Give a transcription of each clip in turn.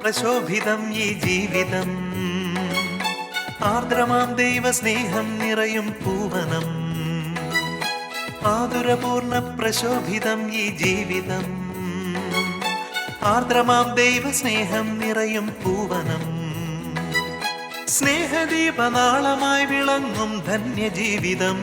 പ്രശോഭിതം ഈ ജീവിതം, ആർദ്രമാം ദൈവസ്നേഹം നിറയും പൂവനം. ആതുരപൂർണ പ്രശോഭിതം ഈ ജീവിതം, ആർദ്രമാം ദൈവസ്നേഹം നിറയും പൂവനം. സ്നേഹദീപനാളമായി വിളങ്ങും ധന്യജീവിതം.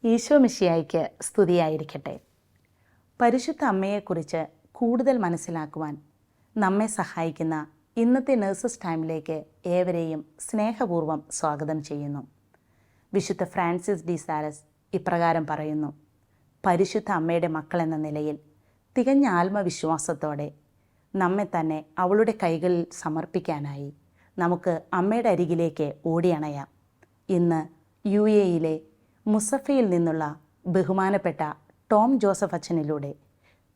ഈശോ മിശിഹായ്ക്ക് സ്തുതിയായിരിക്കട്ടെ. പരിശുദ്ധ അമ്മയെക്കുറിച്ച് കൂടുതൽ മനസ്സിലാക്കുവാൻ നമ്മെ സഹായിക്കുന്ന ഇന്നത്തെ നേഴ്സസ് ടൈമിലേക്ക് ഏവരെയും സ്നേഹപൂർവ്വം സ്വാഗതം ചെയ്യുന്നു. വിശുദ്ധ ഫ്രാൻസിസ് ഡി സാലസ് ഇപ്രകാരം പറയുന്നു: പരിശുദ്ധ അമ്മയുടെ മക്കളെന്ന നിലയിൽ തികഞ്ഞ ആത്മവിശ്വാസത്തോടെ നമ്മെ തന്നെ അവളുടെ കൈകളിൽ സമർപ്പിക്കാനായി നമുക്ക് അമ്മയുടെ അരികിലേക്ക് ഓടിയണയാം. ഇന്ന് UAE മുസഫയിൽ നിന്നുള്ള ബഹുമാനപ്പെട്ട ടോം ജോസഫ് അച്ഛനിലൂടെ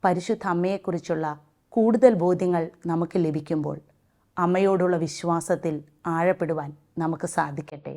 പരിശുദ്ധ അമ്മയെക്കുറിച്ചുള്ള കൂടുതൽ ബോധ്യങ്ങൾ നമുക്ക് ലഭിക്കുമ്പോൾ അമ്മയോടുള്ള വിശ്വാസത്തിൽ ആഴപ്പെടുവാൻ നമുക്ക് സാധിക്കട്ടെ.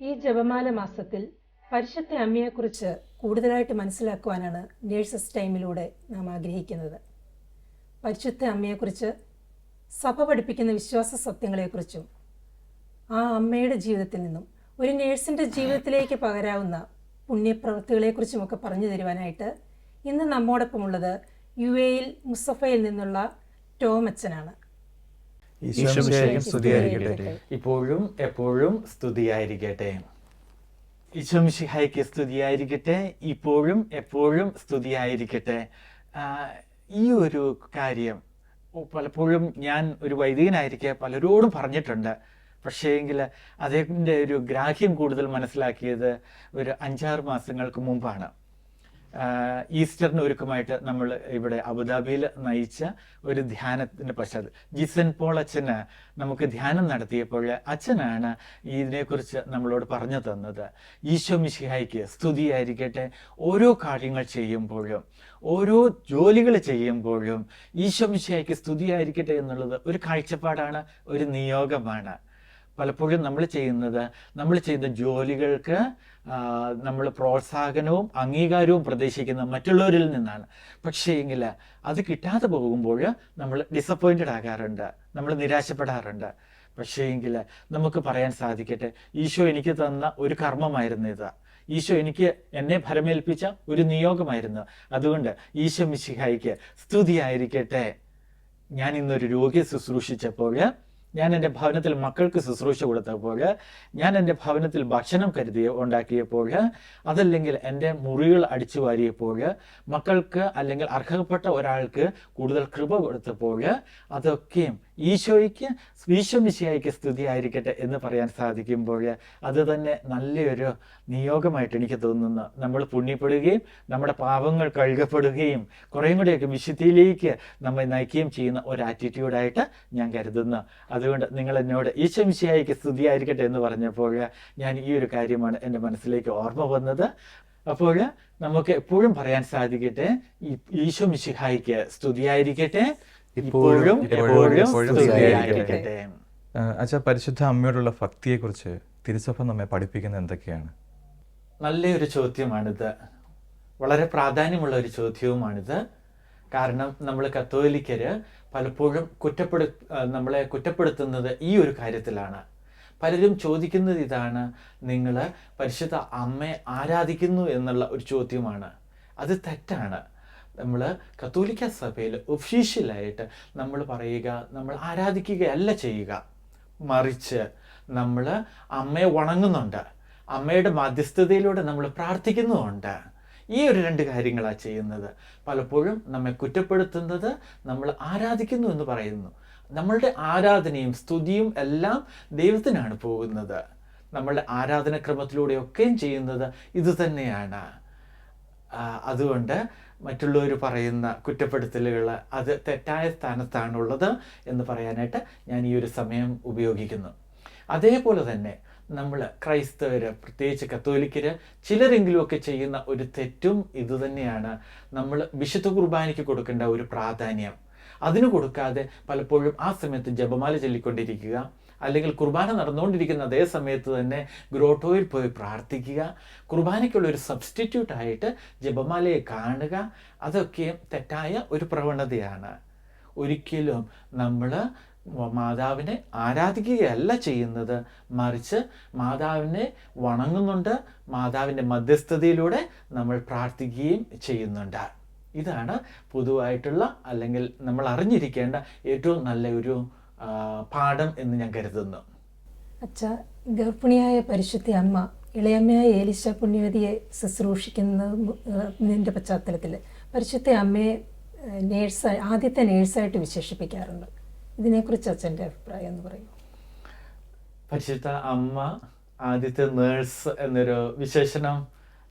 ഈ ജപമാല മാസത്തിൽ പരിശുദ്ധ അമ്മയെക്കുറിച്ച് കൂടുതലായിട്ട് മനസ്സിലാക്കുവാനാണ് നേഴ്സസ് ടൈമിലൂടെ നാം ആഗ്രഹിക്കുന്നത്. പരിശുദ്ധ അമ്മയെക്കുറിച്ച് സഭ പഠിപ്പിക്കുന്ന വിശ്വാസ സത്യങ്ങളെക്കുറിച്ചും ആ അമ്മയുടെ ജീവിതത്തിൽ നിന്നും ഒരു നേഴ്സിൻ്റെ ജീവിതത്തിലേക്ക് പകരാവുന്ന പുണ്യപ്രവൃത്തികളെക്കുറിച്ചുമൊക്കെ പറഞ്ഞു തരുവാനായിട്ട് ഇന്ന് നമ്മോടൊപ്പമുള്ളത് UAE മുസഫയിൽ നിന്നുള്ള ടോം അച്ഛനാണ്. ഇപ്പോഴും എപ്പോഴും സ്തുതിയായിരിക്കട്ടെ. ഈശോ മിശിഹായ്ക്ക് സ്തുതിയായിരിക്കട്ടെ. ഇപ്പോഴും എപ്പോഴും സ്തുതിയായിരിക്കട്ടെ. ഈ ഒരു കാര്യം പലപ്പോഴും ഞാൻ ഒരു വൈദികനായിരിക്കെ പലരോടും പറഞ്ഞിട്ടുണ്ട്. പക്ഷേ എങ്കിൽ അതിൻ്റെ ഒരു ഗ്രാഹ്യം കൂടുതൽ മനസ്സിലാക്കിയത് ഒരു 5-6 മാസങ്ങൾക്ക് മുമ്പാണ്. ഈസ്റ്ററിന് ഒരുക്കമായിട്ട് നമ്മൾ ഇവിടെ അബുദാബിയിൽ നയിച്ച ഒരു ധ്യാനത്തിൻ്റെ പശ്ചാത്തലം ജിസൻ പോൾ അച്ഛന് നമുക്ക് ധ്യാനം നടത്തിയപ്പോൾ അച്ഛനാണ് ഇതിനെക്കുറിച്ച് നമ്മളോട് പറഞ്ഞു തന്നത്. ഈശോ മിശിഹായ്ക്ക് സ്തുതിയായിരിക്കട്ടെ. ഓരോ കാര്യങ്ങൾ ചെയ്യുമ്പോഴും ഓരോ ജോലികൾ ചെയ്യുമ്പോഴും ഈശോ മിശിഹായ്ക്ക് സ്തുതിയായിരിക്കട്ടെ എന്നുള്ളത് ഒരു കാഴ്ചപ്പാടാണ്, ഒരു നിയോഗമാണ്. പലപ്പോഴും നമ്മൾ ചെയ്യുന്ന ജോലികൾക്ക് നമ്മൾ പ്രോത്സാഹനവും അംഗീകാരവും പ്രതീക്ഷിക്കുന്ന മറ്റുള്ളവരിൽ നിന്നാണ്. പക്ഷേ എങ്കിൽ അത് കിട്ടാതെ പോകുമ്പോൾ നമ്മൾ ഡിസപ്പോയിൻറ്റഡ് ആകാറുണ്ട്, നമ്മൾ നിരാശപ്പെടാറുണ്ട്. പക്ഷേ എങ്കിൽ നമുക്ക് പറയാൻ സാധിക്കട്ടെ, ഈശോ എനിക്ക് തന്ന ഒരു കർമ്മമായിരുന്നു ഇത്. ഈശോ എന്നെ ഫലമേൽപ്പിച്ച ഒരു നിയോഗമായിരുന്നു. അതുകൊണ്ട് ഈശോ മിശിഹായ്ക്ക് സ്തുതിയായിരിക്കട്ടെ. ഞാൻ ഇന്നൊരു രോഗിയെ ശുശ്രൂഷിച്ചപ്പോൾ, ഞാൻ എൻ്റെ ഭവനത്തിൽ മക്കൾക്ക് ശുശ്രൂഷ കൊടുത്തപ്പോൾ, ഞാൻ എൻ്റെ ഭവനത്തിൽ ഭക്ഷണം ഉണ്ടാക്കിയപ്പോൾ, അതല്ലെങ്കിൽ എൻ്റെ മുറികൾ അടിച്ചു വാരിയപ്പോൾ, മക്കൾക്ക് അല്ലെങ്കിൽ അർഹപ്പെട്ട ഒരാൾക്ക് കൂടുതൽ കൃപ കൊടുത്തപ്പോൾ, അതൊക്കെയും ഈശോ മിശിഹായ്ക്ക് സ്തുതിയായിരിക്കട്ടെ എന്ന് പറയാൻ സാധിക്കുമ്പോൾ അത് തന്നെ നല്ലൊരു നിയോഗമായിട്ട് എനിക്ക് തോന്നുന്നു. നമ്മൾ പുണ്യപ്പെടുകയും നമ്മുടെ പാപങ്ങൾ കഴുകപ്പെടുകയും കുറേയും കൂടെയൊക്കെ വിശുദ്ധിയിലേക്ക് നമ്മെ നയിക്കുകയും ചെയ്യുന്ന ഒരു ആറ്റിറ്റ്യൂഡായിട്ട് ഞാൻ കരുതുന്നു. അതുകൊണ്ട് നിങ്ങൾ എന്നോട് ഈശോ മിശിഹായ്ക്ക് സ്തുതിയായിരിക്കട്ടെ എന്ന് പറഞ്ഞപ്പോൾ ഞാൻ ഈ ഒരു കാര്യമാണ് എൻ്റെ മനസ്സിലേക്ക് ഓർമ്മ വന്നത്. അപ്പോൾ നമുക്ക് എപ്പോഴും പറയാൻ സാധിക്കട്ടെ, ഈശോ മിശിഹായ്ക്ക് സ്തുതിയായിരിക്കട്ടെ, ഇപ്പോഴും എപ്പോഴും സ്തുതിയായിരിക്കട്ടെ. അച്ഛാ, പരിശുദ്ധ അമ്മയോടുള്ള ഭക്തിയെക്കുറിച്ച് തിരുസഭ നമ്മെ പഠിപ്പിക്കുന്നത് എന്തൊക്കെയാണ്? നല്ലൊരു ചോദ്യമാണിത്. വളരെ പ്രാധാന്യമുള്ള ഒരു ചോദ്യവുമാണിത്. കാരണം നമ്മൾ കത്തോലിക്കര് പലപ്പോഴും നമ്മളെ കുറ്റപ്പെടുത്തുന്നത് ഈ ഒരു കാര്യത്തിലാണ്. പലരും ചോദിക്കുന്നത് ഇതാണ്: നിങ്ങൾ പരിശുദ്ധ അമ്മയെ ആരാധിക്കുന്നു എന്നുള്ള ഒരു ചോദ്യമാണ്. അത് തെറ്റാണ്. നമ്മൾ കത്തോലിക്ക സഭയിൽ ഒഫീഷ്യലായിട്ട് നമ്മൾ പറയുക, നമ്മൾ ആരാധിക്കുകയല്ല ചെയ്യുക, മറിച്ച് നമ്മൾ അമ്മയെ വണങ്ങുന്നുണ്ട്, അമ്മയുടെ മധ്യസ്ഥതയിലൂടെ നമ്മൾ പ്രാർത്ഥിക്കുന്നുമുണ്ട്. ഈ ഒരു 2 കാര്യങ്ങളാണ് ചെയ്യുന്നത്. പലപ്പോഴും നമ്മെ കുറ്റപ്പെടുത്തുന്നത് നമ്മൾ ആരാധിക്കുന്നു എന്ന് പറയുന്നു. നമ്മളുടെ ആരാധനയും സ്തുതിയും എല്ലാം ദൈവത്തിനാണ് പോകുന്നത്. നമ്മളുടെ ആരാധനക്രമത്തിലൂടെയൊക്കെയും ചെയ്യുന്നത് ഇത് തന്നെയാണ്. അതുകൊണ്ട് മറ്റുള്ളവർ പറയുന്ന കുറ്റപ്പെടുത്തലുകൾ അത് തെറ്റായ സ്ഥാനത്താണുള്ളത് എന്ന് പറയാനായിട്ട് ഞാൻ ഈ ഒരു സമയം ഉപയോഗിക്കുന്നു. അതേപോലെ തന്നെ നമ്മൾ ക്രൈസ്തവർ, പ്രത്യേകിച്ച് കത്തോലിക്കർ, ചിലരെങ്കിലുമൊക്കെ ചെയ്യുന്ന ഒരു തെറ്റും ഇതുതന്നെയാണ്. നമ്മൾ വിശുദ്ധ കുർബാനയ്ക്ക് കൊടുക്കേണ്ട ഒരു പ്രാധാന്യം അതിന് കൊടുക്കാതെ പലപ്പോഴും ആ സമയത്ത് ജപമാല ചൊല്ലിക്കൊണ്ടിരിക്കുക, അല്ലെങ്കിൽ കുർബാന നടന്നുകൊണ്ടിരിക്കുന്ന അതേ സമയത്ത് തന്നെ ഗ്രോട്ടോയിൽ പോയി പ്രാർത്ഥിക്കുക, കുർബാനയ്ക്കുള്ളൊരു സബ്സ്റ്റിറ്റ്യൂട്ടായിട്ട് ജപമാലയെ കാണുക, അതൊക്കെ തെറ്റായ ഒരു പ്രവണതയാണ്. ഒരിക്കലും നമ്മൾ മാതാവിനെ ആരാധിക്കുകയല്ല ചെയ്യുന്നത്, മറിച്ച് മാതാവിനെ വണങ്ങുന്നുണ്ട്, മാതാവിൻ്റെ മധ്യസ്ഥതയിലൂടെ നമ്മൾ പ്രാർത്ഥിക്കുകയും ചെയ്യുന്നുണ്ട്. ഇതാണ് പൊതുവായിട്ടുള്ള അല്ലെങ്കിൽ നമ്മൾ അറിഞ്ഞിരിക്കേണ്ട ഏറ്റവും നല്ല ഒരു പാഠം എന്ന് ഞാൻ കരുതുന്നു. അച്ഛാ, ഗർഭിണിയായ പരിശുദ്ധ അമ്മ ഇളയമ്മയായ ഏലിശ പുണ്യവതിയെ ശുശ്രൂഷിക്കുന്നതിൻ്റെ പശ്ചാത്തലത്തിൽ പരിശുദ്ധ അമ്മയെ ആദ്യത്തെ നേഴ്സായിട്ട് വിശേഷിപ്പിക്കാറുണ്ട്. ഇതിനെക്കുറിച്ച് അച്ഛൻ്റെ അഭിപ്രായം എന്ന് പറയൂ. പരിശുദ്ധ അമ്മ ആദ്യത്തെ നേഴ്സ് എന്നൊരു വിശേഷണം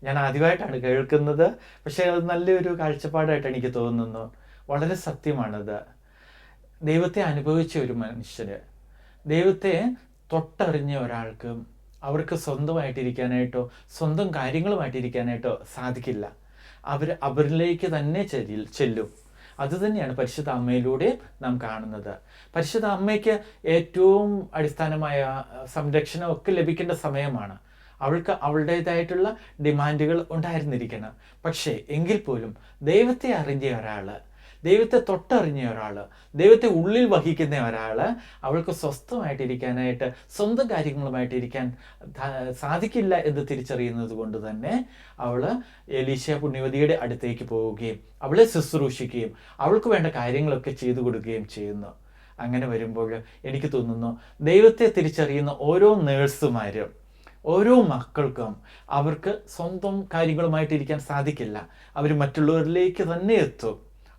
ഞാൻ ആദ്യമായിട്ടാണ് കേൾക്കുന്നത്. പക്ഷേ അത് നല്ലൊരു കാഴ്ചപ്പാടായിട്ട് എനിക്ക് തോന്നുന്നു. വളരെ സത്യമാണത്. ദൈവത്തെ അനുഭവിച്ച ഒരു മനുഷ്യന്, ദൈവത്തെ തൊട്ടറിഞ്ഞ ഒരാൾക്ക് അവർക്ക് സ്വന്തമായിട്ടിരിക്കാനായിട്ടോ സ്വന്തം കാര്യങ്ങളുമായിട്ടിരിക്കാനായിട്ടോ സാധിക്കില്ല. അവരിലേക്ക് തന്നെ ചെല്ലും. അതുതന്നെയാണ് പരിശുദ്ധ അമ്മയിലൂടെ നാം കാണുന്നത്. പരിശുദ്ധ അമ്മയ്ക്ക് ഏറ്റവും അടിസ്ഥാനമായ സംരക്ഷണമൊക്കെ ലഭിക്കേണ്ട സമയമാണ്. അവൾക്ക് അവളുടേതായിട്ടുള്ള ഡിമാൻഡുകൾ ഉണ്ടായിരുന്നിരിക്കണം. പക്ഷേ എങ്കിൽ പോലും ദൈവത്തെ അറിഞ്ഞ ഒരാൾ, ദൈവത്തെ തൊട്ടറിഞ്ഞ ഒരാൾ, ദൈവത്തെ ഉള്ളിൽ വഹിക്കുന്ന ഒരാൾ അവൾക്ക് സ്വസ്ഥമായിട്ടിരിക്കാനായിട്ട് സ്വന്തം കാര്യങ്ങളുമായിട്ടിരിക്കാൻ സാധിക്കില്ല എന്ന് തിരിച്ചറിയുന്നത് കൊണ്ട് തന്നെ അവൾ എലീശ പുണ്യവതിയുടെ അടുത്തേക്ക് പോവുകയും അവളെ ശുശ്രൂഷിക്കുകയും അവൾക്ക് വേണ്ട കാര്യങ്ങളൊക്കെ ചെയ്തു കൊടുക്കുകയും ചെയ്യുന്നു. അങ്ങനെ വരുമ്പോൾ എനിക്ക് തോന്നുന്നു ദൈവത്തെ തിരിച്ചറിയുന്ന ഓരോ നേഴ്സുമാരും, ഓരോ മക്കൾക്കും അവർക്ക് സ്വന്തം കാര്യങ്ങളുമായിട്ടിരിക്കാൻ സാധിക്കില്ല. അവർ മറ്റുള്ളവരിലേക്ക് തന്നെ എത്തും.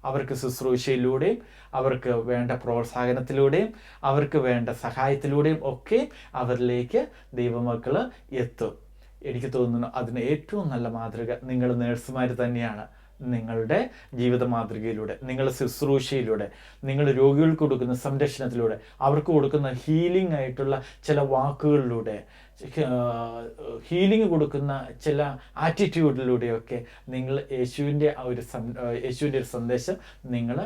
അവർക്ക് ശുശ്രൂഷയിലൂടെയും അവർക്ക് വേണ്ട പ്രോത്സാഹനത്തിലൂടെയും അവർക്ക് വേണ്ട സഹായത്തിലൂടെയും ഒക്കെ അവരിലേക്ക് ദൈവമക്കൾ എത്തും. എനിക്ക് തോന്നുന്നു അതിന് ഏറ്റവും നല്ല മാതൃക നിങ്ങൾ നേഴ്സുമാർ തന്നെയാണ്. നിങ്ങളുടെ ജീവിത മാതൃകയിലൂടെ, നിങ്ങളുടെ ശുശ്രൂഷയിലൂടെ, നിങ്ങൾ രോഗികൾക്ക് കൊടുക്കുന്ന സംരക്ഷണത്തിലൂടെ, അവർക്ക് കൊടുക്കുന്ന ഹീലിംഗ് ആയിട്ടുള്ള ചില വാക്കുകളിലൂടെ, ഹീലിംഗ് കൊടുക്കുന്ന ചില ആറ്റിറ്റ്യൂഡിലൂടെയൊക്കെ നിങ്ങൾ യേശുവിൻ്റെ ഒരു സന്ദേശം നിങ്ങൾ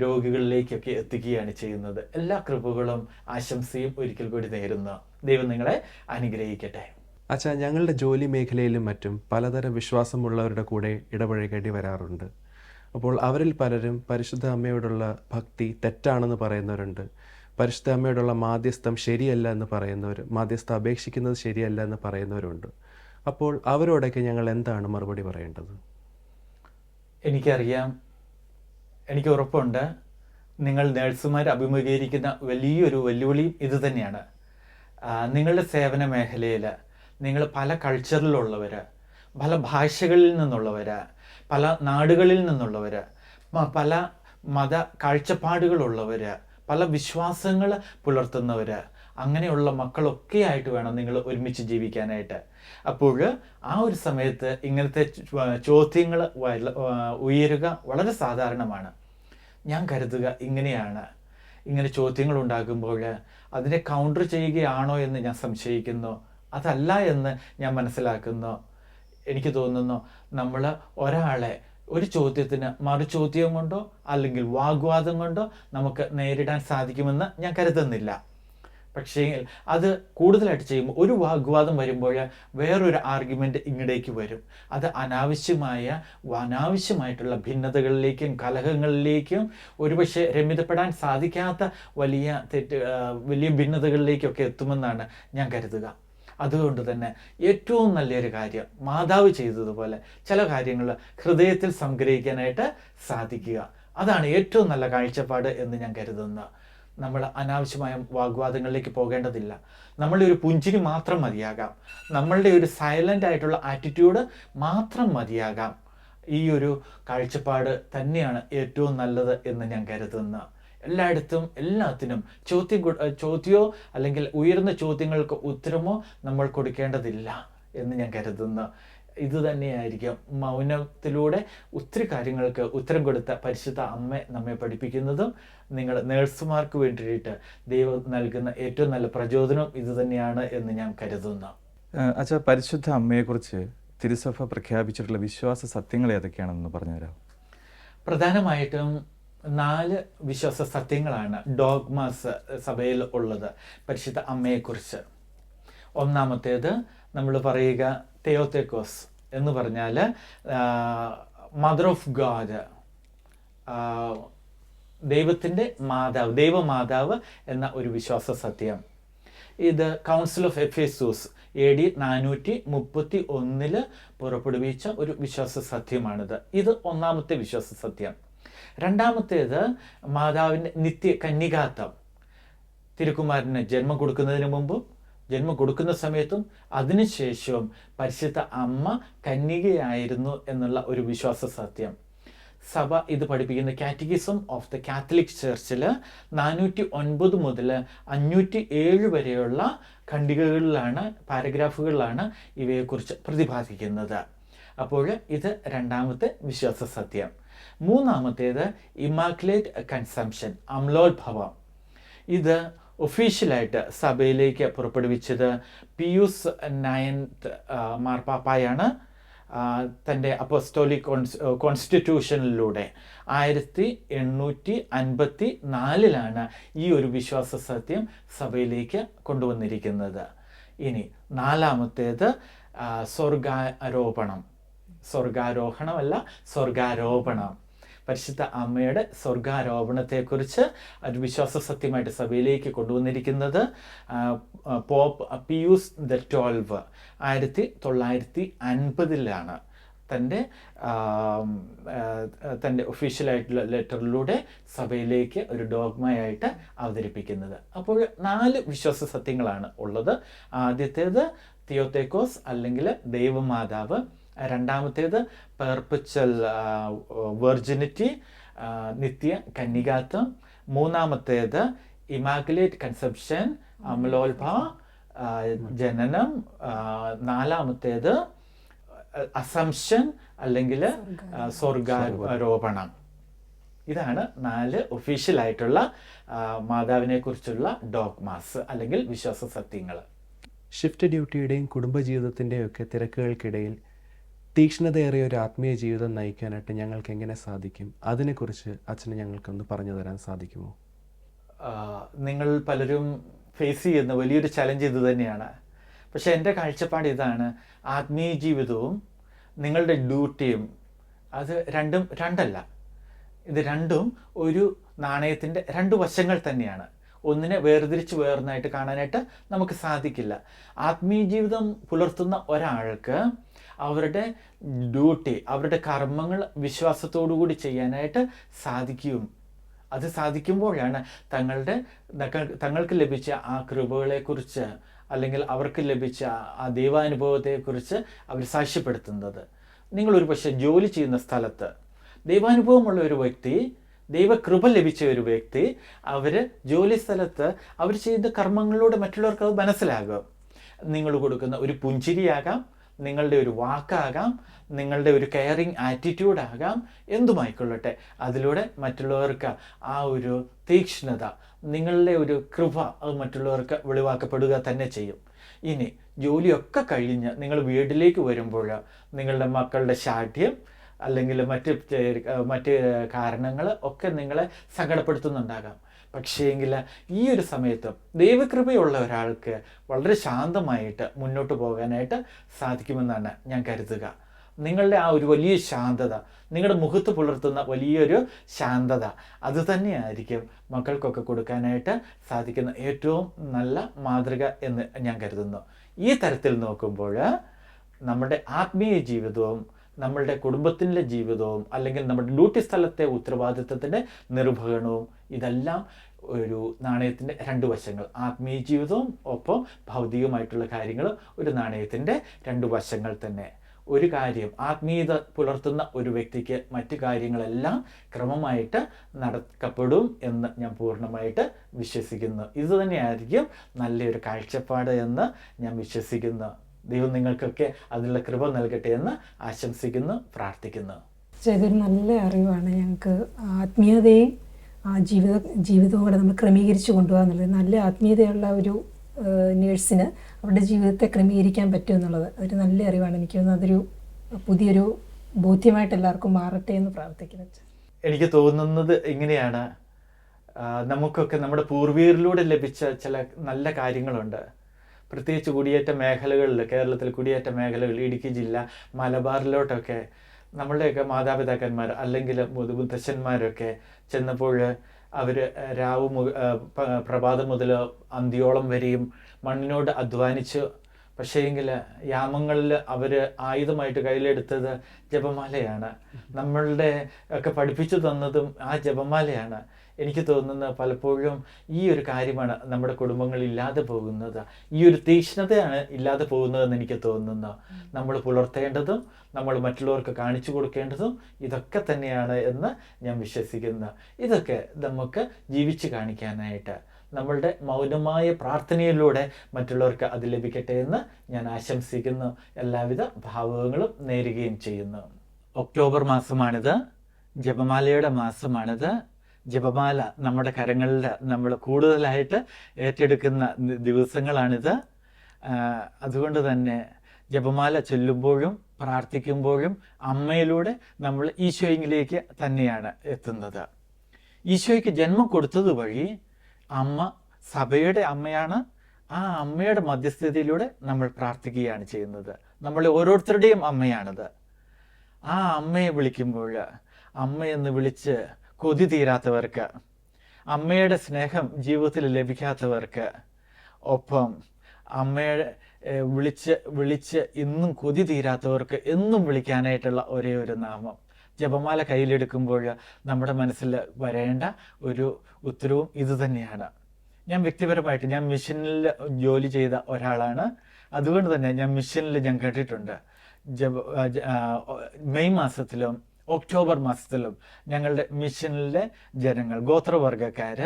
രോഗികളിലേക്കൊക്കെ എത്തിക്കുകയാണ് ചെയ്യുന്നത്. എല്ലാ കൃപകളും ആശംസയും ഒരിക്കൽ കൂടി നേരുന്നു. ദൈവം നിങ്ങളെ അനുഗ്രഹിക്കട്ടെ. അച്ഛാ, ഞങ്ങളുടെ ജോലി മേഖലയിലും മറ്റും പലതരം വിശ്വാസമുള്ളവരുടെ കൂടെ ഇടപഴകേണ്ടി വരാറുണ്ട്. അപ്പോൾ അവരിൽ പലരും പരിശുദ്ധ അമ്മയോടുള്ള ഭക്തി തെറ്റാണെന്ന് പറയുന്നവരുണ്ട്. പരിശുദ്ധ അമ്മയോടുള്ള മാധ്യസ്ഥം ശരിയല്ല എന്ന് പറയുന്നവർ, മാധ്യസ്ഥം അപേക്ഷിക്കുന്നത് ശരിയല്ല എന്ന് പറയുന്നവരുണ്ട്. അപ്പോൾ അവരോടൊക്കെ ഞങ്ങൾ എന്താണ് മറുപടി പറയേണ്ടത്? എനിക്കറിയാം, എനിക്ക് ഉറപ്പുണ്ട്, നിങ്ങൾ നേഴ്സുമാർ അഭിമുഖീകരിക്കുന്ന വലിയൊരു വെല്ലുവിളിയും ഇത് തന്നെയാണ്. നിങ്ങളുടെ സേവന മേഖലയിൽ നിങ്ങൾ പല കൾച്ചറിലുള്ളവർ, പല ഭാഷകളിൽ നിന്നുള്ളവർ, പല നാടുകളിൽ നിന്നുള്ളവർ, പല മത കാഴ്ചപ്പാടുകളുള്ളവർ, പല വിശ്വാസങ്ങൾ പുലർത്തുന്നവർ, അങ്ങനെയുള്ള മക്കളൊക്കെ ആയിട്ട് വേണം നിങ്ങൾ ഒരുമിച്ച് ജീവിക്കാനായിട്ട്. അപ്പോൾ ആ ഒരു സമയത്ത് ഇങ്ങനത്തെ ചോദ്യങ്ങൾ ഉയരുക വളരെ സാധാരണമാണ്. ഞാൻ കരുതുക ഇങ്ങനെയാണ്, ഇങ്ങനെ ചോദ്യങ്ങൾ ഉണ്ടാകുമ്പോൾ അതിനെ കൗണ്ടർ ചെയ്യുകയാണോ എന്ന് ഞാൻ സംശയിക്കുന്നു. അതല്ല എന്ന് ഞാൻ മനസ്സിലാക്കുന്നു. എനിക്ക് തോന്നുന്നു നമ്മൾ ഒരാളെ ഒരു ചോദ്യത്തിന് മറു ചോദ്യം കൊണ്ടോ അല്ലെങ്കിൽ വാഗ്വാദം കൊണ്ടോ നമുക്ക് നേരിടാൻ സാധിക്കുമെന്ന് ഞാൻ കരുതുന്നില്ല. പക്ഷേ അത് കൂടുതലായിട്ട് ചെയ്യുമ്പോൾ ഒരു വാഗ്വാദം വരുമ്പോൾ വേറൊരു ആർഗ്യുമെൻ്റ് ഇങ്ങടേക്ക് വരും. അത് അനാവശ്യമായിട്ടുള്ള ഭിന്നതകളിലേക്കും കലഹങ്ങളിലേക്കും ഒരുപക്ഷെ രമ്യതപ്പെടാൻ സാധിക്കാത്ത വലിയ ഭിന്നതകളിലേക്കൊക്കെ എത്തുമെന്നാണ് ഞാൻ കരുതുക. അതുകൊണ്ട് തന്നെ ഏറ്റവും നല്ലൊരു കാര്യം മാതാവ് ചെയ്തതുപോലെ ചില കാര്യങ്ങൾ ഹൃദയത്തിൽ സംഗ്രഹിക്കാനായിട്ട് സാധിക്കുക. അതാണ് ഏറ്റവും നല്ല കാഴ്ചപ്പാട് എന്ന് ഞാൻ കരുതുന്നു. നമ്മൾ അനാവശ്യമായ വാഗ്വാദങ്ങളിലേക്ക് പോകേണ്ടതില്ല. നമ്മളുടെ ഒരു പുഞ്ചിരി മാത്രം മതിയാകാം. നമ്മളുടെ ഒരു സൈലൻ്റ് ആയിട്ടുള്ള ആറ്റിറ്റ്യൂഡ് മാത്രം മതിയാകാം. ഈ ഒരു കാഴ്ചപ്പാട് തന്നെയാണ് ഏറ്റവും നല്ലത് എന്ന് ഞാൻ കരുതുന്നു. എല്ലായിടത്തും എല്ലാത്തിനും ചോദ്യമോ അല്ലെങ്കിൽ ഉയർന്ന ചോദ്യങ്ങൾക്ക് ഉത്തരമോ നമ്മൾ കൊടുക്കേണ്ടതില്ല എന്ന് ഞാൻ കരുതുന്നു. ഇത് തന്നെയായിരിക്കും മൗനത്തിലൂടെ ഒത്തിരി കാര്യങ്ങൾക്ക് ഉത്തരം കൊടുത്ത പരിശുദ്ധ അമ്മ നമ്മെ പഠിപ്പിക്കുന്നതും. നിങ്ങൾ നേഴ്സുമാർക്ക് വേണ്ടിയിട്ട് ദൈവം നൽകുന്ന ഏറ്റവും നല്ല പ്രചോദനം ഇത് തന്നെയാണ് എന്ന് ഞാൻ കരുതുന്നു. അച്ഛാ, പരിശുദ്ധ അമ്മയെക്കുറിച്ച് തിരുസഭ പ്രഖ്യാപിച്ചിട്ടുള്ള വിശ്വാസ സത്യങ്ങൾ ഏതൊക്കെയാണെന്ന് പറഞ്ഞുതരാം. പ്രധാനമായിട്ടും 4 വിശ്വാസ സത്യങ്ങളാണ് ഡോഗ്മാസ് സഭയിൽ ഉള്ളത് പരിശുദ്ധ അമ്മയെക്കുറിച്ച്. ഒന്നാമത്തേത് നമ്മൾ പറയുക തെയോത്തേക്കോസ് എന്ന് പറഞ്ഞാൽ മദർ ഓഫ് ഗാഡ്, ദൈവത്തിൻ്റെ മാതാവ്, ദൈവമാതാവ് എന്ന ഒരു വിശ്വാസ സത്യം. ഇത് കൗൺസിൽ ഓഫ് എഫേസൂസ് AD 431 പുറപ്പെടുവിച്ച ഒരു വിശ്വാസ സത്യമാണിത്. ഇത് ഒന്നാമത്തെ വിശ്വാസ സത്യം. രണ്ടാമത്തേത് മാതാവിൻ്റെ നിത്യ കന്യകാത്വം. തിരുക്കുമാരന് ജന്മം കൊടുക്കുന്നതിന് മുമ്പും ജന്മം കൊടുക്കുന്ന സമയത്തും അതിനുശേഷവും പരിശുദ്ധ അമ്മ കന്യകയായിരുന്നു എന്നുള്ള ഒരു വിശ്വാസ സത്യം. സഭ ഇത് പഠിപ്പിക്കുന്ന കാറ്റഗിസം ഓഫ് ദ കാത്തലിക് ചർച്ചിൽ 409 മുതൽ 507 വരെയുള്ള ഖണ്ഡികകളിലാണ്, പാരഗ്രാഫുകളിലാണ് ഇവയെക്കുറിച്ച് പ്രതിപാദിക്കുന്നത്. അപ്പോൾ ഇത് രണ്ടാമത്തെ വിശ്വാസ സത്യം. മൂന്നാമത്തേത് ഇമാക്കുലേറ്റ് കൺസംഷൻ, അമ്ലോത്ഭവം. ഇത് ഒഫീഷ്യലായിട്ട് സഭയിലേക്ക് പുറപ്പെടുവിച്ചത് പിയൂസ് 9th മാർപ്പാപ്പായാണ്. തൻ്റെ അപ്പോസ്റ്റോലിക് കോൺസ്റ്റിറ്റ്യൂഷനിലൂടെ 1854 ഈ ഒരു വിശ്വാസ സത്യം സഭയിലേക്ക് കൊണ്ടുവന്നിരിക്കുന്നത്. ഇനി നാലാമത്തേത് സ്വർഗാരോഹണമല്ല, സ്വർഗാരോപണം. പരിശുദ്ധ അമ്മയുടെ സ്വർഗാരോപണത്തെക്കുറിച്ച് ഒരു വിശ്വാസ സത്യമായിട്ട് സഭയിലേക്ക് കൊണ്ടുവന്നിരിക്കുന്നത് പോപ്പ് പിയൂസ് 12 1950 തൻ്റെ ഒഫീഷ്യലായിട്ടുള്ള ലെറ്ററിലൂടെ സഭയിലേക്ക് ഒരു ഡോഗ്മയായിട്ട് അവതരിപ്പിക്കുന്നത്. അപ്പോൾ 4 വിശ്വാസ സത്യങ്ങളാണ് ഉള്ളത്. ആദ്യത്തേത് തിയോത്തേക്കോസ് അല്ലെങ്കിൽ ദൈവമാതാവ്. രണ്ടാമത്തേത് പെർപ്പച്വൽ വെർജിനിറ്റി, നിത്യ കന്യകാത്വം. മൂന്നാമത്തേത് ഇമാക്കുലേറ്റ് കൺസെപ്ഷൻ, അമലോത്ഭവ, ജനനം. നാലാമത്തേത് അസംഷൻ അല്ലെങ്കിൽ സ്വർഗാരോപണം. ഇതാണ് 4 ഒഫീഷ്യലായിട്ടുള്ള മാതാവിനെ കുറിച്ചുള്ള ഡോഗ്മാസ് അല്ലെങ്കിൽ വിശ്വാസ സത്യങ്ങൾ. ഷിഫ്റ്റ് ഡ്യൂട്ടിയുടെയും കുടുംബജീവിതത്തിൻ്റെയും ഒക്കെ തിരക്കുകൾക്കിടയിൽ തീക്ഷ്ണതയേറിയ ഒരു ആത്മീയ ജീവിതം നയിക്കാനായിട്ട് ഞങ്ങൾക്ക് എങ്ങനെ സാധിക്കും? അതിനെക്കുറിച്ച് അച്ഛന് ഞങ്ങൾക്കൊന്ന് പറഞ്ഞു തരാൻ സാധിക്കുമോ? നിങ്ങൾ പലരും ഫേസ് ചെയ്യുന്ന വലിയൊരു ചലഞ്ച് ഇത് തന്നെയാണ്. പക്ഷേ എൻ്റെ കാഴ്ചപ്പാട് ഇതാണ്: ആത്മീയ ജീവിതവും നിങ്ങളുടെ ഡ്യൂട്ടിയും അത് രണ്ടല്ല. ഇത് രണ്ടും ഒരു നാണയത്തിൻ്റെ 2 വശങ്ങൾ തന്നെയാണ്. ഒന്നിനെ വേർതിരിച്ച് വേർന്നായിട്ട് കാണാനായിട്ട് നമുക്ക് സാധിക്കില്ല. ആത്മീയ ജീവിതം പുലർത്തുന്ന ഒരാൾക്ക് അവരുടെ ഡ്യൂട്ടി, അവരുടെ കർമ്മങ്ങൾ വിശ്വാസത്തോടു കൂടി ചെയ്യാനായിട്ട് സാധിക്കും. അത് സാധിക്കുമ്പോഴാണ് തങ്ങൾക്ക് ലഭിച്ച ആ കൃപകളെക്കുറിച്ച് അല്ലെങ്കിൽ അവർക്ക് ലഭിച്ച ആ ദൈവാനുഭവത്തെക്കുറിച്ച് അവർ സാക്ഷ്യപ്പെടുത്തുന്നത്. നിങ്ങളൊരു പക്ഷേ ജോലി ചെയ്യുന്ന സ്ഥലത്ത് ദൈവാനുഭവമുള്ള ഒരു വ്യക്തി, ദൈവകൃപ ലഭിച്ച ഒരു വ്യക്തി, അവർ ജോലി സ്ഥലത്ത് അവർ ചെയ്യുന്ന കർമ്മങ്ങളിലൂടെ മറ്റുള്ളവർക്ക് അത് മനസ്സിലാകും. നിങ്ങൾ കൊടുക്കുന്ന ഒരു പുഞ്ചിരിയാകാം, നിങ്ങളുടെ ഒരു വാക്കാകാം, നിങ്ങളുടെ ഒരു കെയറിങ് ആറ്റിറ്റ്യൂഡാകാം, എന്തുമായിക്കൊള്ളട്ടെ, അതിലൂടെ മറ്റുള്ളവർക്ക് ആ ഒരു തീക്ഷ്ണത, നിങ്ങളുടെ ഒരു കൃപ അത് മറ്റുള്ളവർക്ക് വെളിവാക്കപ്പെടുക തന്നെ ചെയ്യും. ഇനി ജോലിയൊക്കെ കഴിഞ്ഞ് നിങ്ങൾ വീട്ടിലേക്ക് വരുമ്പോൾ നിങ്ങളുടെ മക്കളുടെ ശാഠ്യം അല്ലെങ്കിൽ മറ്റ് കാരണങ്ങൾ ഒക്കെ നിങ്ങളെ സങ്കടപ്പെടുത്തുന്നുണ്ടാകാം. പക്ഷേങ്കിൽ ഈ ഒരു സമയത്ത് ദൈവകൃപയുള്ള ഒരാൾക്ക് വളരെ ശാന്തമായിട്ട് മുന്നോട്ട് പോകാനായിട്ട് സാധിക്കുമെന്നാണ് ഞാൻ കരുതുക. നിങ്ങളുടെ ആ ഒരു വലിയ ശാന്തത, നിങ്ങളുടെ മുഖത്ത് പുലർത്തുന്ന വലിയൊരു ശാന്തത, അത് തന്നെയായിരിക്കും മക്കൾക്കൊക്കെ കൊടുക്കാനായിട്ട് സാധിക്കുന്ന ഏറ്റവും നല്ല മാതൃക എന്ന് ഞാൻ കരുതുന്നു. ഈ തരത്തിൽ നോക്കുമ്പോൾ നമ്മുടെ ആത്മീയ ജീവിതവും നമ്മളുടെ കുടുംബത്തിൻ്റെ ജീവിതവും അല്ലെങ്കിൽ നമ്മുടെ ഡ്യൂട്ടി സ്ഥലത്തെ ഉത്തരവാദിത്വത്തിൻ്റെ നിർവഹണവും ഇതെല്ലാം ഒരു നാണയത്തിൻ്റെ രണ്ട് വശങ്ങൾ, ആത്മീയ ജീവിതവും ഒപ്പം ഭൗതികമായിട്ടുള്ള കാര്യങ്ങളും ഒരു നാണയത്തിൻ്റെ രണ്ട് വശങ്ങൾ തന്നെ. ഒരു കാര്യം, ആത്മീയത പുലർത്തുന്ന ഒരു വ്യക്തിക്ക് മറ്റു കാര്യങ്ങളെല്ലാം ക്രമമായിട്ട് നടക്കപ്പെടും എന്ന് ഞാൻ പൂർണ്ണമായിട്ട് വിശ്വസിക്കുന്നു. ഇത് തന്നെയായിരിക്കും നല്ലൊരു കാഴ്ചപ്പാട് എന്ന് ഞാൻ വിശ്വസിക്കുന്നു. ദൈവം നിങ്ങൾക്കൊക്കെ അതിനുള്ള കൃപ നൽകട്ടെ എന്ന് ആശംസിക്കുന്നു, പ്രാർത്ഥിക്കുന്നു. ഇതൊരു നല്ല അറിവാണ്. ഞങ്ങൾക്ക് ആത്മീയതയും ജീവിതവും കൂടെ നമ്മൾ ക്രമീകരിച്ച് കൊണ്ടുപോകാൻ എന്നുള്ളത്, നല്ല ആത്മീയതയുള്ള ഒരു നേഴ്സിന് അവരുടെ ജീവിതത്തെ ക്രമീകരിക്കാൻ പറ്റും എന്നുള്ളത് ഒരു നല്ല അറിവാണ്. എനിക്ക് തോന്നുന്നു അതൊരു പുതിയൊരു ബോധ്യമായിട്ട് എല്ലാവർക്കും മാറട്ടെ എന്ന് പ്രാർത്ഥിക്കുന്നു. എനിക്ക് തോന്നുന്നത് ഇങ്ങനെയാണ്, നമുക്കൊക്കെ നമ്മുടെ പൂർവികരിലൂടെ ലഭിച്ച ചില നല്ല കാര്യങ്ങളുണ്ട്. പ്രത്യേകിച്ച് കുടിയേറ്റ മേഖലകളിൽ, കേരളത്തിൽ കുടിയേറ്റ മേഖലകൾ, ഇടുക്കി ജില്ല, മലബാറിലോട്ടൊക്കെ നമ്മളുടെയൊക്കെ മാതാപിതാക്കന്മാർ അല്ലെങ്കിൽ മുത്തശ്ശന്മാരൊക്കെ ചെന്നപ്പോൾ അവർ പ്രഭാതം മുതൽ അന്ത്യോളം വരെയും മണ്ണിനോട് അധ്വാനിച്ചു. പക്ഷേങ്കിൽ യാമങ്ങളിൽ അവർ ആയുധമായിട്ട് കയ്യിലെടുത്തത് ജപമാലയാണ്. നമ്മളുടെ ഒക്കെ പഠിപ്പിച്ചു തന്നതും ആ ജപമാലയാണ്. എനിക്ക് തോന്നുന്നത് പലപ്പോഴും ഈ ഒരു കാര്യമാണ് നമ്മുടെ കുടുംബങ്ങളിൽ ഇല്ലാതെ പോകുന്നത്. ഈ ഒരു തീക്ഷ്ണതയാണ് ഇല്ലാതെ പോകുന്നതെന്ന് എനിക്ക് തോന്നുന്നു. നമ്മൾ പുലർത്തേണ്ടതും നമ്മൾ മറ്റുള്ളവർക്ക് കാണിച്ചു കൊടുക്കേണ്ടതും ഇതൊക്കെ തന്നെയാണ് എന്ന് ഞാൻ വിശ്വസിക്കുന്നു. ഇതൊക്കെ നമുക്ക് ജീവിച്ച് കാണിക്കാനായിട്ട് നമ്മളുടെ മൗനമായ പ്രാർത്ഥനയിലൂടെ മറ്റുള്ളവർക്ക് അത് ലഭിക്കട്ടെ എന്ന് ഞാൻ ആശംസിക്കുന്നു. എല്ലാവിധ ഭാവുകങ്ങളും നേരുകയും ചെയ്യുന്നു. ഒക്ടോബർ മാസമാണിത്, ജപമാലയുടെ മാസമാണിത്. ജപമാല നമ്മുടെ കരങ്ങളിൽ നമ്മൾ കൂടുതലായിട്ട് ഏറ്റെടുക്കുന്ന ദിവസങ്ങളാണിത്. അതുകൊണ്ട് തന്നെ ജപമാല ചൊല്ലുമ്പോഴും പ്രാർത്ഥിക്കുമ്പോഴും അമ്മയിലൂടെ നമ്മൾ ഈശോയിലേക്ക് തന്നെയാണ് എത്തുന്നത്. ഈശോയ്ക്ക് ജന്മം കൊടുത്തത് വഴി അമ്മ സഭയുടെ അമ്മയാണ്. ആ അമ്മയുടെ മധ്യസ്ഥതയിലൂടെ നമ്മൾ പ്രാർത്ഥിക്കുകയാണ് ചെയ്യുന്നത്. നമ്മൾ ഓരോരുത്തരുടെയും അമ്മയാണത്. ആ അമ്മയെ വിളിക്കുമ്പോൾ, അമ്മയെന്ന് വിളിച്ച് കൊതി തീരാത്തവർക്ക്, അമ്മയുടെ സ്നേഹം ജീവിതത്തിൽ ലഭിക്കാത്തവർക്ക്, ഒപ്പം അമ്മയെ വിളിച്ച് ഇന്നും കൊതി തീരാത്തവർക്ക് എന്നും വിളിക്കാനായിട്ടുള്ള ഒരേ ഒരു നാമം. ജപമാല കയ്യിലെടുക്കുമ്പോൾ നമ്മുടെ മനസ്സിൽ വരേണ്ട ഒരു ഉത്തരവും ഇതുതന്നെയാണ്. ഞാൻ വ്യക്തിപരമായിട്ട് ഞാൻ മിഷനിൽ ജോലി ചെയ്ത ഒരാളാണ്. അതുകൊണ്ട് തന്നെ ഞാൻ മിഷനിൽ ഞാൻ കേട്ടിട്ടുണ്ട്, മെയ് മാസത്തിലും ഒക്ടോബർ മാസത്തിലും ഞങ്ങളുടെ മിഷനിലെ ജനങ്ങൾ, ഗോത്രവർഗക്കാർ,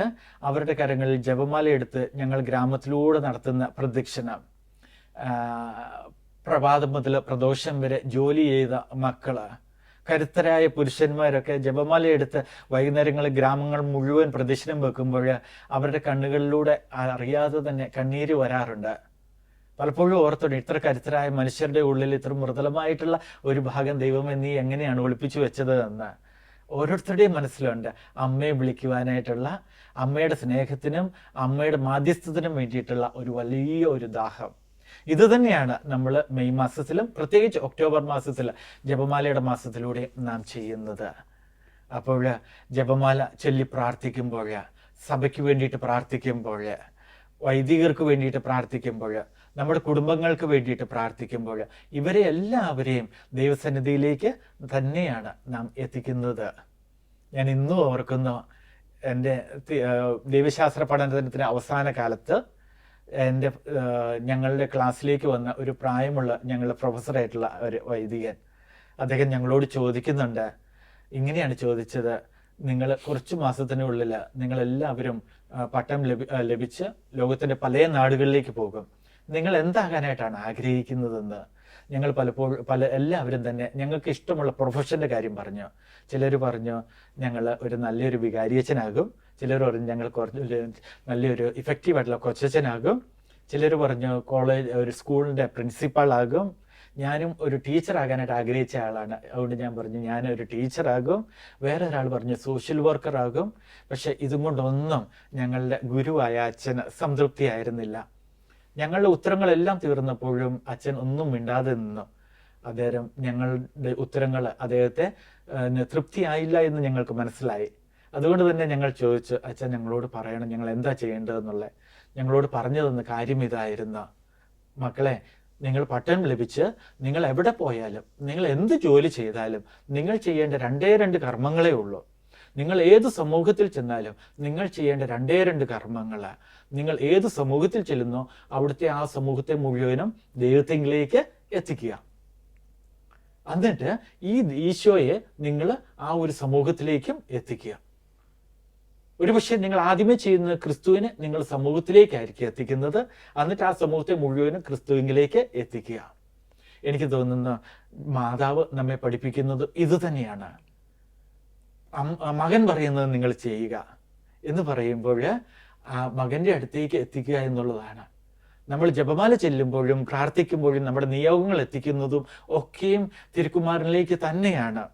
അവരുടെ കരങ്ങളിൽ ജപമാല എടുത്ത് ഞങ്ങൾ ഗ്രാമത്തിലൂടെ നടത്തുന്ന പ്രദക്ഷിണം, പ്രഭാതം മുതൽ പ്രദോഷം വരെ ജോലി ചെയ്ത മക്കള്, കരുത്തരായ പുരുഷന്മാരൊക്കെ ജപമാല എടുത്ത് വൈകുന്നേരങ്ങളിൽ ഗ്രാമങ്ങൾ മുഴുവൻ പ്രദക്ഷിണം വെക്കുമ്പോൾ അവരുടെ കണ്ണുകളിലൂടെ അറിയാതെ തന്നെ കണ്ണീര് വരാറുണ്ട്. പലപ്പോഴും ഓർത്തോണ്ട് ഇത്ര കരുത്തരായ മനുഷ്യരുടെ ഉള്ളിൽ ഇത്ര മൃദുലമായിട്ടുള്ള ഒരു ഭാഗം ദൈവം നീ എങ്ങനെയാണ് ഒളിപ്പിച്ചു വെച്ചത് എന്ന് ഓരോരുത്തരുടെയും മനസ്സിലുണ്ട്. അമ്മയെ വിളിക്കുവാനായിട്ടുള്ള, അമ്മയുടെ സ്നേഹത്തിനും അമ്മയുടെ മാധ്യസ്ഥത്തിനും വേണ്ടിയിട്ടുള്ള ഒരു വലിയ ഒരു ദാഹം. ഇത് തന്നെയാണ് നമ്മൾ മെയ് മാസത്തിലും പ്രത്യേകിച്ച് ഒക്ടോബർ മാസത്തിൽ ജപമാലയുടെ മാസത്തിലൂടെ നാം ചെയ്യുന്നത്. അപ്പോൾ ജപമാല ചൊല്ലി പ്രാർത്ഥിക്കുമ്പോൾ, സഭയ്ക്ക് വേണ്ടിയിട്ട് പ്രാർത്ഥിക്കുമ്പോൾ, വൈദികർക്ക് വേണ്ടിയിട്ട് പ്രാർത്ഥിക്കുമ്പോൾ, നമ്മുടെ കുടുംബങ്ങൾക്ക് വേണ്ടിയിട്ട് പ്രാർത്ഥിക്കുമ്പോൾ, ഇവരെ എല്ലാവരെയും ദൈവസന്നിധിയിലേക്ക് തന്നെയാണ് നാം എത്തിക്കുന്നത്. ഞാൻ ഇന്നും ഓർക്കുന്നു, എൻ്റെ ദൈവശാസ്ത്ര പഠനത്തിൻ്റെ അവസാന കാലത്ത് ഞങ്ങളുടെ ക്ലാസ്സിലേക്ക് വന്ന ഒരു പ്രായമുള്ള ഞങ്ങളുടെ പ്രൊഫസറായിട്ടുള്ള ഒരു വൈദികൻ, അദ്ദേഹം ഞങ്ങളോട് ചോദിക്കുന്നുണ്ട്, ഇങ്ങനെയാണ് ചോദിച്ചത്, നിങ്ങൾ കുറച്ച് മാസത്തിനുള്ളിൽ നിങ്ങളെല്ലാവരും പട്ടം ലഭിച്ച് ലോകത്തിൻ്റെ പല നാടുകളിലേക്ക് പോകും. നിങ്ങൾ എന്താകാനായിട്ടാണ് ആഗ്രഹിക്കുന്നതെന്ന്. ഞങ്ങൾ പലപ്പോഴും എല്ലാവരും തന്നെ ഞങ്ങൾക്ക് ഇഷ്ടമുള്ള പ്രൊഫഷൻ്റെ കാര്യം പറഞ്ഞു. ചിലർ പറഞ്ഞു ഞങ്ങൾ ഒരു നല്ലൊരു വികാരിയച്ഛനാകും, ചിലർ പറഞ്ഞു ഞങ്ങൾ നല്ലൊരു ഇഫക്റ്റീവായിട്ടുള്ള കൊച്ചച്ഛനാകും, ചിലർ പറഞ്ഞു ഒരു സ്കൂളിൻ്റെ പ്രിൻസിപ്പാളാകും. ഞാനും ഒരു ടീച്ചറാകാനായിട്ട് ആഗ്രഹിച്ച ആളാണ്, അതുകൊണ്ട് ഞാൻ പറഞ്ഞു ഞാനൊരു ടീച്ചറാകും. വേറെ ഒരാൾ പറഞ്ഞു സോഷ്യൽ വർക്കറാകും. പക്ഷെ ഇതും കൊണ്ടൊന്നും ഞങ്ങളുടെ ഗുരുവായ അച്ഛന് സംതൃപ്തിയായിരുന്നില്ല. ഞങ്ങളുടെ ഉത്തരങ്ങളെല്ലാം തീർന്നപ്പോഴും അച്ഛൻ ഒന്നും മിണ്ടാതെ നിന്നു. അദ്ദേഹം ഞങ്ങളുടെ ഉത്തരങ്ങൾ അദ്ദേഹത്തെ തൃപ്തിയായില്ല എന്ന് ഞങ്ങൾക്ക് മനസ്സിലായി. അതുകൊണ്ട് തന്നെ ഞങ്ങൾ ചോദിച്ചു, അച്ഛൻ ഞങ്ങളോട് പറയണം ഞങ്ങൾ എന്താ ചെയ്യേണ്ടതെന്നുള്ളത്. ഞങ്ങളോട് പറഞ്ഞു തന്ന കാര്യം ഇതായിരുന്നു, മക്കളെ, നിങ്ങൾ പട്ടം ലഭിച്ച് നിങ്ങൾ എവിടെ പോയാലും നിങ്ങൾ എന്ത് ജോലി ചെയ്താലും നിങ്ങൾ ചെയ്യേണ്ട 2 കർമ്മങ്ങളേ ഉള്ളൂ. നിങ്ങൾ ഏത് സമൂഹത്തിൽ ചെന്നാലും നിങ്ങൾ ചെയ്യേണ്ട രണ്ടേ രണ്ട് കർമ്മങ്ങൾ. നിങ്ങൾ ഏത് സമൂഹത്തിൽ ചെല്ലുന്നോ അവിടുത്തെ ആ സമൂഹത്തെ മുഴുവനും ദൈവത്തിലേക്ക് എത്തിക്കുക. എന്നിട്ട് ഈ ഈശോയെ നിങ്ങൾ ആ ഒരു സമൂഹത്തിലേക്കും എത്തിക്കുക. ഒരുപക്ഷെ നിങ്ങൾ ആദ്യമേ ചെയ്യുന്നത് ക്രിസ്തുവിനെ നിങ്ങൾ സമൂഹത്തിലേക്കായിരിക്കും എത്തിക്കുന്നത്. എന്നിട്ട് ആ സമൂഹത്തെ മുഴുവനും ക്രിസ്തുവിലേക്ക് എത്തിക്കുക. എനിക്ക് തോന്നുന്ന മാതാവ് നമ്മെ പഠിപ്പിക്കുന്നത് ഇത് തന്നെയാണ്. മകൻ പറയുന്നത് നിങ്ങൾ ചെയ്യുക എന്ന് പറയുമ്പോൾ ആ മകൻ്റെ അടുത്തേക്ക് എത്തിക്കുക എന്നുള്ളതാണ്. നമ്മൾ ജപമാല ചെല്ലുമ്പോഴും പ്രാർത്ഥിക്കുമ്പോഴും നമ്മുടെ നിയോഗങ്ങൾ എത്തിക്കുന്നതും ഒക്കെയും തിരുക്കുമാരനിലേക്ക് തന്നെയാണ്.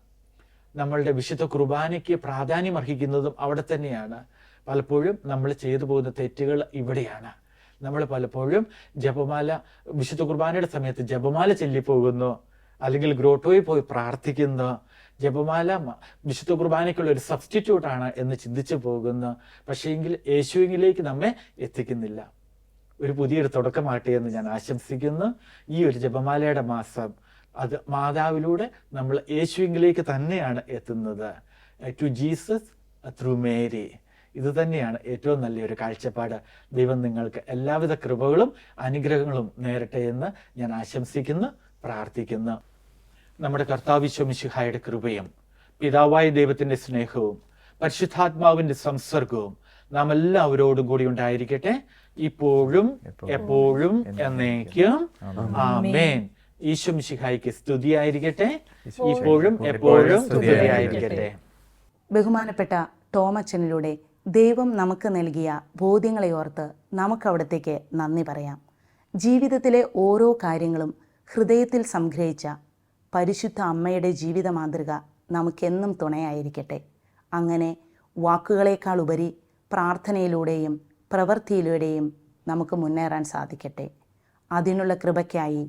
നമ്മളുടെ വിശുദ്ധ കുർബാനയ്ക്ക് പ്രാധാന്യം അർഹിക്കുന്നതും അവിടെ തന്നെയാണ്. പലപ്പോഴും നമ്മൾ ചെയ്തു പോകുന്ന തെറ്റുകൾ ഇവിടെയാണ്. നമ്മൾ പലപ്പോഴും ജപമാല വിശുദ്ധ കുർബാനയുടെ സമയത്ത് ജപമാല ചൊല്ലിപ്പോകുന്നു, അല്ലെങ്കിൽ ഗ്രോട്ടോയിൽ പോയി പ്രാർത്ഥിക്കുന്നു. ജപമാല വിശുദ്ധ കുർബാനയ്ക്കുള്ള ഒരു സബ്സ്റ്റിറ്റ്യൂട്ടാണ് എന്ന് ചിന്തിച്ചു പോകുന്നു. പക്ഷേങ്കിൽ യേശുവിലേക്ക് നമ്മെ എത്തിക്കുന്നില്ല. ഒരു പുതിയൊരു തുടക്കമാട്ടെ എന്ന് ഞാൻ ആശംസിക്കുന്നു. ഈ ഒരു ജപമാലയുടെ മാസം അത് മാതാവിലൂടെ നമ്മൾ യേശുവിലേക്ക് തന്നെയാണ് എത്തുന്നത്. To Jesus through Mary. ഇത് തന്നെയാണ് ഏറ്റവും നല്ലൊരു കാഴ്ചപ്പാട്. ദൈവം നിങ്ങൾക്ക് എല്ലാവിധ കൃപകളും അനുഗ്രഹങ്ങളും നേരട്ടെ എന്ന് ഞാൻ ആശംസിക്കുന്നു, പ്രാർത്ഥിക്കുന്നു. നമ്മുടെ കർത്താവ് ഈശോ മിശിഹായുടെ കൃപയും പിതാവായ ദൈവത്തിൻ്റെ സ്നേഹവും പരിശുദ്ധാത്മാവിൻ്റെ സംസർഗവും നാം എല്ലാവരോടും കൂടി ഉണ്ടായിരിക്കട്ടെ, ഇപ്പോഴും എപ്പോഴും എന്നേക്കും. ആമേൻ. ഈശോ മിശിഹായ്ക്ക് സ്തുതിയായിരിക്കട്ടെ, ഇപ്പോഴും എപ്പോഴും സ്തുതിയായിരിക്കട്ടെ. ബഹുമാനപ്പെട്ട ടോമച്ചനിലൂടെ ദൈവം നമുക്ക് നൽകിയ ബോധ്യങ്ങളെ ഓർത്ത് നമുക്ക് അവിടത്തേക്ക് നന്ദി പറയാം. ജീവിതത്തിലെ ഓരോ കാര്യങ്ങളും ഹൃദയത്തിൽ സംഗ്രഹിച്ച പരിശുദ്ധ അമ്മയുടെ ജീവിത മാതൃക നമുക്കെന്നും തുണയായിരിക്കട്ടെ. അങ്ങനെ വാക്കുകളേക്കാൾ ഉപരി പ്രാർത്ഥനയിലൂടെയും പ്രവൃത്തിയിലൂടെയും നമുക്ക് മുന്നേറാൻ സാധിക്കട്ടെ. അതിനുള്ള കൃപയ്ക്കായി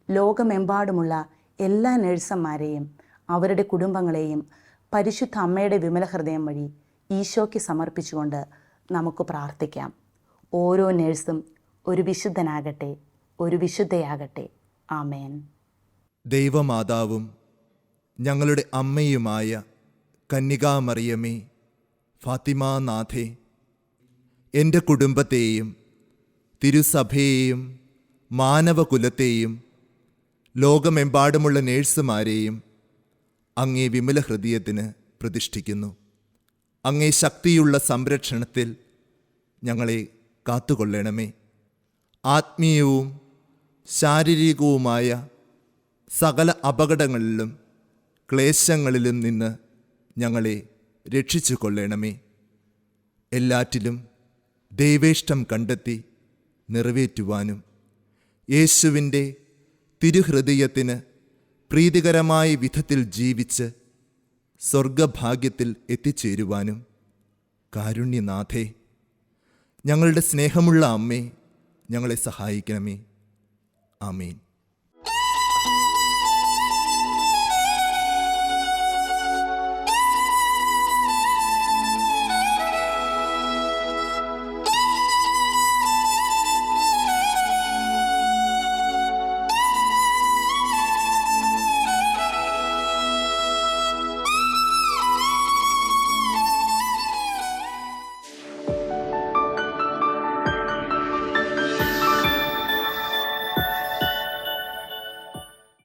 ലോകമെമ്പാടുമുള്ള എല്ലാ നഴ്സന്മാരെയും അവരുടെ കുടുംബങ്ങളെയും പരിശുദ്ധ അമ്മയുടെ വിമല ഹൃദയം വഴി ഈശോയ്ക്ക് സമർപ്പിച്ചുകൊണ്ട് നമുക്ക് പ്രാർത്ഥിക്കാം. ഓരോ നഴ്സും ഒരു വിശുദ്ധനാകട്ടെ, ഒരു വിശുദ്ധയാകട്ടെ. ആമേൻ. ദൈവമാതാവും ഞങ്ങളുടെ അമ്മയുമായ കന്യകാമറിയമേ, ഫാത്തിമാനാഥേ, എൻ്റെ കുടുംബത്തെയും തിരുസഭയെയും മാനവകുലത്തെയും ലോകമെമ്പാടുമുള്ള നേഴ്സുമാരെയും അങ്ങേ വിമല ഹൃദയത്തിന് പ്രതിഷ്ഠിക്കുന്നു. അങ്ങേ ശക്തിയുള്ള സംരക്ഷണത്തിൽ ഞങ്ങളെ കാത്തുകൊള്ളണമേ. ആത്മീയവും ശാരീരികവുമായ സകല അപകടങ്ങളിലും ക്ലേശങ്ങളിലും നിന്ന് ഞങ്ങളെ രക്ഷിച്ചു കൊള്ളണമേ. എല്ലാറ്റിലും ദൈവേഷ്ടം കണ്ടെത്തി നിറവേറ്റുവാനും യേശുവിൻ്റെ തിരുഹൃദയത്തിന് പ്രീതികരമായ വിധത്തിൽ ജീവിച്ച് സ്വർഗഭാഗ്യത്തിൽ എത്തിച്ചേരുവാനും കാരുണ്യനാഥേ, ഞങ്ങളുടെ സ്നേഹമുള്ള അമ്മേ, ഞങ്ങളെ സഹായിക്കണമേ. ആമേൻ.